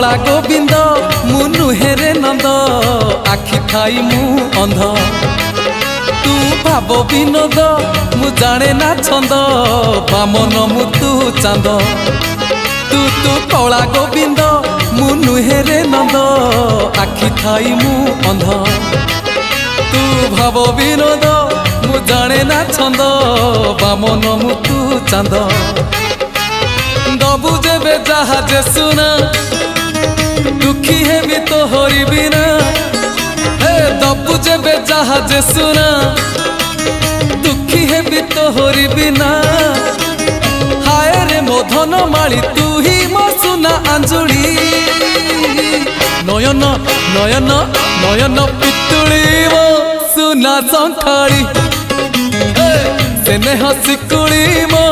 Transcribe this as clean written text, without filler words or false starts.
कला गोविंद मु नुहेरे नंद आखि थाई मु अंध तू भाव विनोद मु जाने ना छंद बामन मु तू चांद तू तू कला गोविंद मु नुहेरे नंद आखि थाई मु अंध तू भाव विनोद मु जाने ना छंद बामन मु तू चांद दबु जेबे जहाज सुना दुखी है भी तो होरी बिना हे दबु जेबे जहाज सुना दुखी है भी तो होरी बिना हाय रे मोधन माली तू ही मो सुना अंजुली नयन नयन नयन पितुली मो सुना संखाड़ी सेने हसी कुड़ी मो